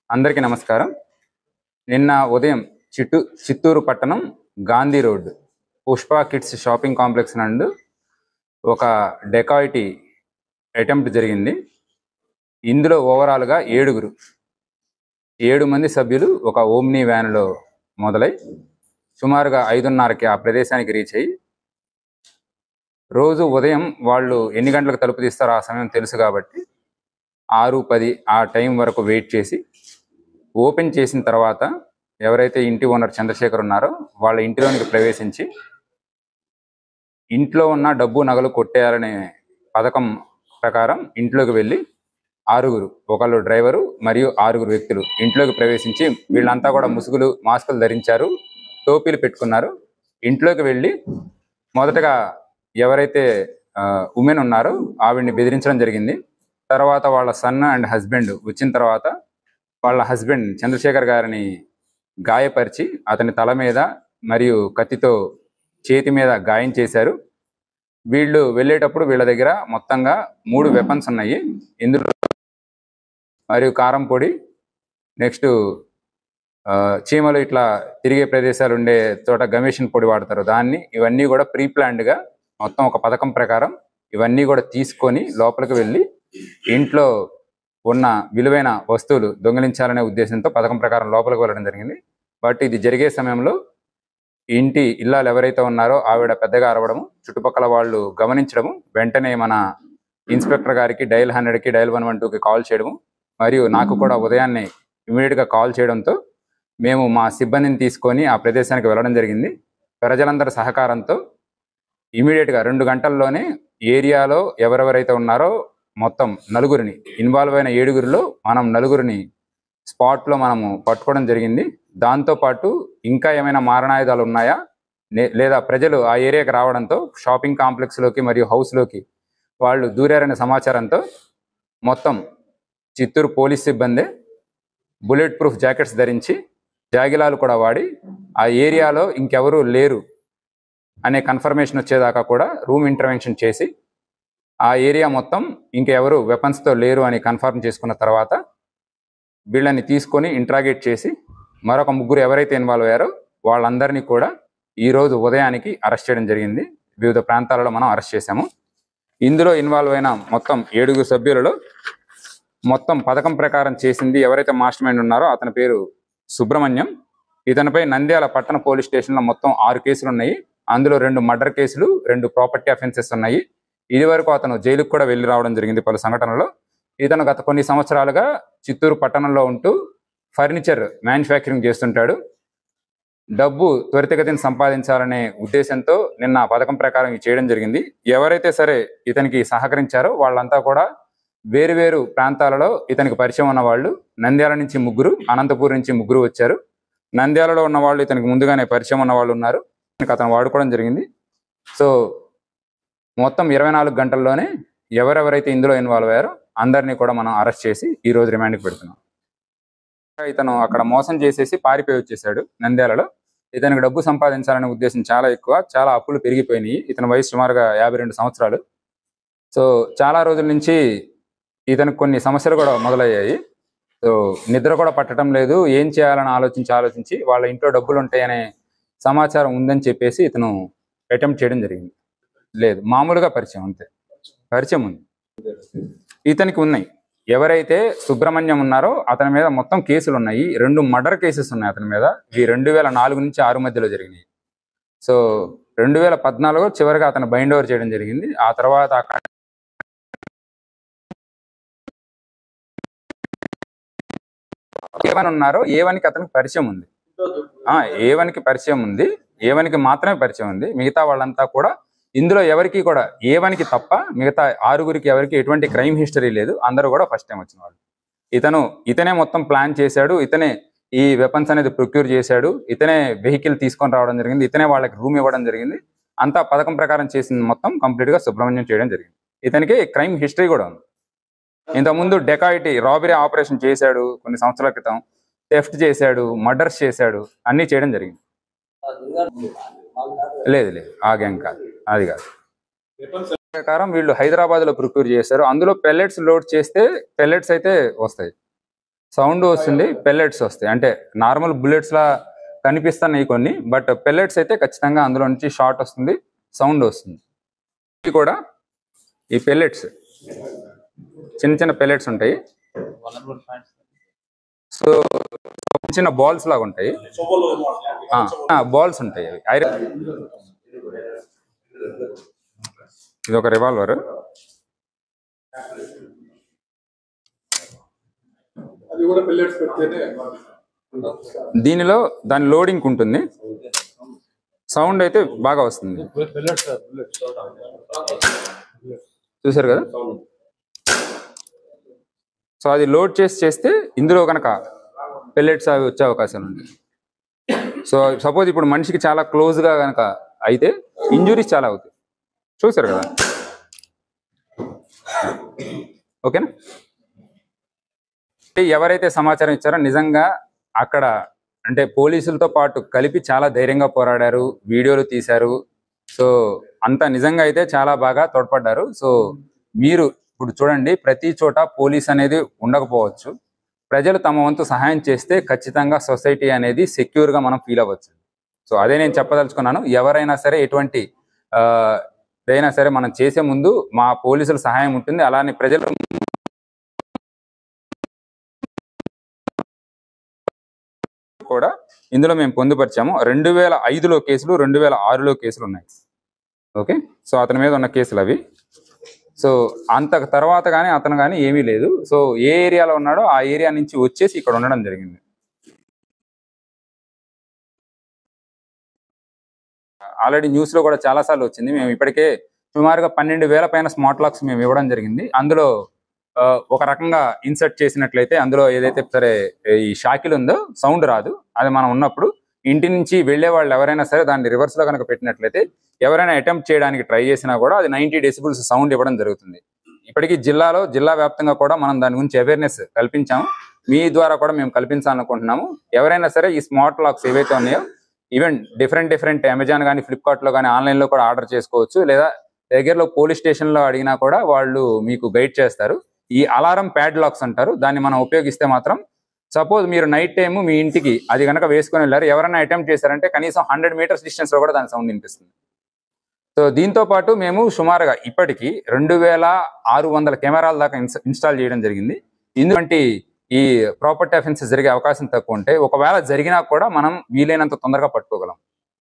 అందరికీ నమస్కారం. నిన్న ఉదయం చిత్తూరు పట్టణం Gandhi road Pushpa kids shopping complex నందు ఒక డెకాయిటీ అటెంప్ట్ జరిగింది. ఇందులో ఓవరాల్గా 7 మంది సభ్యులు ఒక ఓమ్నీ వ్యాన్లో మొదలై సుమారుగా 5:30కి ఆ ప్రదేశానికి రీచ్ అయ్యి, రోజు ఉదయం వాళ్ళు ఎన్ని గంటలకు తలుపు తీస్తారో ఆ సమయం తెలుసు కాబట్టి 6:10 ఆ టైం వరకు వెయిట్ చేసి ఓపెన్ చేసిన తర్వాత ఎవరైతే ఇంటి ఓనర్ చంద్రశేఖర్ ఉన్నారో వాళ్ళ ఇంటిలోనికి ప్రవేశించి ఇంట్లో ఉన్న డబ్బు నగలు కొట్టేయాలనే పథకం ప్రకారం ఇంట్లోకి వెళ్ళి 6, ఒకళ్ళు డ్రైవరు మరియు 6 వ్యక్తులు ఇంట్లోకి ప్రవేశించి, వీళ్ళంతా కూడా ముసుగులు మాస్కులు ధరించారు, టోపీలు పెట్టుకున్నారు. ఇంట్లోకి వెళ్ళి మొదటగా ఎవరైతే ఉమెన్ ఉన్నారో ఆవిడ్ని బెదిరించడం జరిగింది. తర్వాత వాళ్ళ సన్ అండ్ హస్బెండ్ వచ్చిన తర్వాత వాళ్ళ హస్బెండ్ చంద్రశేఖర్ గారిని గాయపరిచి అతని తల మీద మరియు కత్తితో చేతి మీద గాయం చేశారు. వీళ్ళు వెళ్ళేటప్పుడు వీళ్ళ దగ్గర మొత్తంగా 3 వెపన్స్ ఉన్నాయి. ఇందులో మరియు కారం పొడి, నెక్స్ట్ చీమలు ఇట్లా తిరిగే ప్రదేశాలు ఉండే చోట గమేషన్ పొడి వాడతారు దాన్ని. ఇవన్నీ కూడా ప్రీ ప్లాన్డ్గా మొత్తం ఒక పథకం ప్రకారం ఇవన్నీ కూడా తీసుకొని లోపలికి వెళ్ళి ఇంట్లో ఉన్న విలువైన వస్తువులు దొంగిలించాలనే ఉద్దేశంతో పథకం ప్రకారం లోపలికి వెళ్ళడం జరిగింది. బట్ ఇది జరిగే సమయంలో ఇంటి ఇల్లాలు ఎవరైతే ఉన్నారో ఆవిడ పెద్దగా అరవడము, చుట్టుపక్కల వాళ్ళు గమనించడము, వెంటనే మన ఇన్స్పెక్టర్ గారికి డయల్ 100కి డయల్ 112కి కాల్ చేయడము, మరియు నాకు కూడా ఉదయాన్నే ఇమీడియట్గా కాల్ చేయడంతో మేము మా సిబ్బందిని తీసుకొని ఆ ప్రదేశానికి వెళ్ళడం జరిగింది. ప్రజలందరి సహకారంతో ఇమీడియట్గా 2 గంటల్లోనే ఏరియాలో ఎవరెవరైతే ఉన్నారో మొత్తం 4 ఇన్వాల్వ్ అయిన 7లో మనం 4 స్పాట్లో మనము పట్టుకోవడం జరిగింది. దాంతోపాటు ఇంకా ఏమైనా మారణాయుధాలు ఉన్నాయా లేదా ప్రజలు ఆ ఏరియాకి రావడంతో షాపింగ్ కాంప్లెక్స్లోకి మరియు హౌస్లోకి వాళ్ళు దూరారనే సమాచారంతో మొత్తం చిత్తూరు పోలీస్ సిబ్బంది బుల్లెట్ ప్రూఫ్ జాకెట్స్ ధరించి జాగిలాలు కూడా వాడి ఆ ఏరియాలో ఇంకెవరూ లేరు అనే కన్ఫర్మేషన్ వచ్చేదాకా కూడా రూమ్ ఇంటర్వెన్షన్ చేసి ఆ ఏరియా మొత్తం ఇంకెవరు వెపన్స్తో లేరు అని కన్ఫర్మ్ చేసుకున్న తర్వాత వీళ్ళని తీసుకొని ఇంట్రాగేట్ చేసి మరొక 3 ఎవరైతే ఇన్వాల్వ్ అయ్యారో వాళ్ళందరినీ కూడా ఈరోజు ఉదయానికి అరెస్ట్ చేయడం జరిగింది. వివిధ ప్రాంతాలలో మనం అరెస్ట్ చేశాము. ఇందులో ఇన్వాల్వ్ అయిన మొత్తం 7 సభ్యులలో మొత్తం పథకం ప్రకారం చేసింది ఎవరైతే మాస్టర్ మైండ్ ఉన్నారో అతని పేరు సుబ్రహ్మణ్యం. ఇతనిపై నంద్యాల పట్టణ పోలీస్ స్టేషన్లో మొత్తం 6 కేసులు ఉన్నాయి. అందులో 2 మర్డర్ కేసులు, 2 ప్రాపర్టీ అఫెన్సెస్ ఉన్నాయి. ఇది వరకు అతను జైలుకు కూడా వెళ్ళి రావడం జరిగింది పలు సంఘటనలో. ఇతను గత కొన్ని సంవత్సరాలుగా చిత్తూరు పట్టణంలో ఉంటూ ఫర్నిచర్ మ్యానుఫ్యాక్చరింగ్ చేస్తుంటాడు. డబ్బు త్వరితగతిని సంపాదించాలనే ఉద్దేశంతో నిన్న పథకం ప్రకారం ఇది చేయడం జరిగింది. ఎవరైతే సరే ఇతనికి సహకరించారో వాళ్ళంతా కూడా వేరు ప్రాంతాలలో ఇతనికి పరిచయం ఉన్న వాళ్ళు. నంద్యాల నుంచి 3, అనంతపూర్ నుంచి 3 వచ్చారు. నంద్యాలలో ఉన్న వాళ్ళు ఇతనికి ముందుగానే పరిచయం ఉన్న వాళ్ళు ఉన్నారు. అతను వాడుకోవడం జరిగింది. సో మొత్తం 24 గంటల్లోనే ఎవరెవరైతే ఇందులో ఇన్వాల్వ్ అయ్యారో అందరినీ కూడా మనం అరెస్ట్ చేసి ఈరోజు రిమాండ్కి పెడుతున్నాం. ఇతను అక్కడ మోసం చేసేసి పారిపోయి వచ్చేసాడు నంద్యాలలో. ఇతనికి డబ్బు సంపాదించాలనే ఉద్దేశం చాలా ఎక్కువ, చాలా అప్పులు పెరిగిపోయినాయి. ఇతని వయసు సుమారుగా 52 సంవత్సరాలు. సో చాలా రోజుల నుంచి ఇతనికి కొన్ని సమస్యలు కూడా మొదలయ్యాయి. సో నిద్ర కూడా పట్టడం లేదు. ఏం చేయాలని ఆలోచించి వాళ్ళ ఇంట్లో డబ్బులు ఉంటాయనే సమాచారం ఉందని చెప్పేసి ఇతను అటెంప్ట్ చేయడం జరిగింది. లేదు, మామూలుగా పరిచయం, అంతే. పరిచయం ఉంది, ఇతనికి ఉన్నాయి. ఎవరైతే సుబ్రహ్మణ్యం ఉన్నారో అతని మీద మొత్తం కేసులు ఉన్నాయి. 2 మర్డర్ కేసెస్ ఉన్నాయి అతని మీద. ఈ 2004 నుంచి 6 మధ్యలో జరిగినాయి. సో 2014 చివరిగా అతను బైండ్ ఓవర్ చేయడం జరిగింది. ఆ తర్వాత అక్కడ ఏవన్ ఉన్నారో ఏవన్కి అతనికి పరిచయం ఉంది. ఏవన్కి పరిచయం ఉంది, ఏవన్కి మాత్రమే పరిచయం ఉంది. మిగతా వాళ్ళంతా కూడా ఇందులో ఎవరికి కూడా ఏవన్కి తప్ప మిగతా 6 ఎవరికి ఎటువంటి క్రైమ్ హిస్టరీ లేదు. అందరూ కూడా ఫస్ట్ టైం వచ్చిన వాళ్ళు. ఇతనే మొత్తం ప్లాన్ చేశాడు. ఇతనే ఈ వెపన్స్ అనేది ప్రొక్యూర్ చేశాడు. ఇతనే వెహికల్ తీసుకొని రావడం జరిగింది. ఇతనే వాళ్ళకి రూమ్ ఇవ్వడం జరిగింది. అంతా పథకం ప్రకారం చేసింది మొత్తం కంప్లీట్గా సుబ్రహ్మణ్యం చేయడం జరిగింది. ఇతనికి క్రైమ్ హిస్టరీ కూడా ఉంది. ఇంతకుముందు డెకాయిటీ రాబరీ ఆపరేషన్ చేశాడు కొన్ని సంవత్సరాల క్రితం, థెఫ్ట్ చేశాడు, మర్డర్స్ చేశాడు, అన్నీ చేయడం జరిగింది. లేదు, ఆ గ్యాంగ్ కాదు, అది కాదు. ప్రకారం వీళ్ళు హైదరాబాద్ లో ప్రొక్యూర్ చేశారు. అందులో పెల్లెట్స్ లోడ్ చేస్తే పెల్లెట్స్ అయితే వస్తాయి. సౌండ్ వస్తుంది, పెల్లెట్స్ వస్తాయి. అంటే నార్మల్ బుల్లెట్స్ లా కనిపిస్తున్నాయి కొన్ని, బట్ పెల్లెట్స్ అయితే ఖచ్చితంగా అందులో నుంచి షాట్ వస్తుంది, సౌండ్ వస్తుంది. ఇవి కూడా ఈ పెల్లెట్స్ చిన్న చిన్న పెల్లెట్స్ ఉంటాయి. సో చిన్న బాల్స్ లాగా ఉంటాయి, బాల్స్ ఉంటాయి అవి ఐరన్. ఇది ఒక రివాల్వర్. దీనిలో దాని లోడింగ్ ఉంటుంది, సౌండ్ అయితే బాగా వస్తుంది. చూసారు కదా. సో అది లోడ్ చేస్తే ఇందులో కనుక పెల్లెట్స్ అవి వచ్చే అవకాశం ఉంది. సో సపోజ్ ఇప్పుడు మనిషికి చాలా క్లోజ్గా కనుక అయితే ఇంజురీస్ చాలా అవుతాయి. చూసారు కదా. ఓకేనా. ఎవరైతే సమాచారం ఇచ్చారో నిజంగా అక్కడ అంటే పోలీసులతో పాటు కలిపి చాలా ధైర్యంగా పోరాడారు, వీడియోలు తీశారు. సో అంత నిజంగా అయితే చాలా బాగా తోడ్పడ్డారు. సో మీరు ఇప్పుడు చూడండి, ప్రతి చోట పోలీస్ అనేది ఉండకపోవచ్చు, ప్రజలు తమ వంతు సహాయం చేస్తే ఖచ్చితంగా సొసైటీ అనేది సెక్యూర్గా మనం ఫీల్ అవ్వచ్చు. సో అదే నేను చెప్పదలుచుకున్నాను. ఎవరైనా సరే ఎటువంటి ఏదైనా సరే మనం చేసే ముందు మా పోలీసుల సహాయం ఉంటుంది, అలానే ప్రజలు కూడా ఇందులో మేము పొందుపరిచాము. 2005లో కేసులు, 2006లో కేసులు ఉన్నాయి. ఓకే. సో అతని మీద ఉన్న కేసులు అవి. సో అంత తర్వాత కానీ అతను కానీ ఏమీ లేదు. సో ఏ ఏరియాలో ఉన్నాడో ఆ ఏరియా నుంచి వచ్చేసి ఇక్కడ ఉండడం జరిగింది. ఆల్రెడీ న్యూస్లో కూడా చాలాసార్లు వచ్చింది. మేము ఇప్పటికే సుమారుగా 12,000 పైన స్మార్ట్ లాక్స్ మేము ఇవ్వడం జరిగింది. అందులో ఒక రకంగా ఇన్సర్ట్ చేసినట్లయితే అందులో ఏదైతే సరే ఈ షాకిల్ ఉందో సౌండ్ రాదు. అది మనం ఉన్నప్పుడు ఇంటి నుంచి వెళ్లే వాళ్ళు ఎవరైనా సరే దాన్ని రివర్స్లో కనుక పెట్టినట్లయితే ఎవరైనా అటెంప్ట్ చేయడానికి ట్రై చేసినా కూడా అది 90 డెసిబుల్స్ సౌండ్ ఇవ్వడం జరుగుతుంది. ఇప్పటికీ జిల్లా వ్యాప్తంగా కూడా మనం దాని గురించి అవేర్నెస్ కల్పించాము. మీ ద్వారా కూడా మేము కల్పించాలనుకుంటున్నాము. ఎవరైనా సరే ఈ స్మార్ట్ లాక్స్ ఏవైతే ఉన్నాయో ఈవెన్ డిఫరెంట్ అమెజాన్ కానీ ఫ్లిప్కార్ట్లో కానీ ఆన్లైన్లో కూడా ఆర్డర్ చేసుకోవచ్చు, లేదా దగ్గరలో పోలీస్ స్టేషన్లో అడిగినా కూడా వాళ్ళు మీకు గైడ్ చేస్తారు. ఈ అలారం ప్యాడ్ లాక్స్ అంటారు. దాన్ని మనం ఉపయోగిస్తే మాత్రం సపోజ్ మీరు నైట్ టైము మీ ఇంటికి అది కనుక వేసుకొని వెళ్ళారు, ఎవరైనా అటెంప్ట్ చేశారంటే కనీసం 100 మీటర్స్ డిస్టెన్స్లో కూడా దాని సౌండ్ వినిపిస్తుంది. సో దీంతో పాటు మేము సుమారుగా ఇప్పటికీ 2600 కెమెరాల దాకా ఇన్స్టాల్ చేయడం జరిగింది. ఎందుకంటే ఈ ప్రాపర్టీ అఫెన్సెస్ జరిగే అవకాశం తక్కువ ఉంటాయి. ఒకవేళ జరిగినా కూడా మనం వీలైనంత తొందరగా పట్టుకోగలం.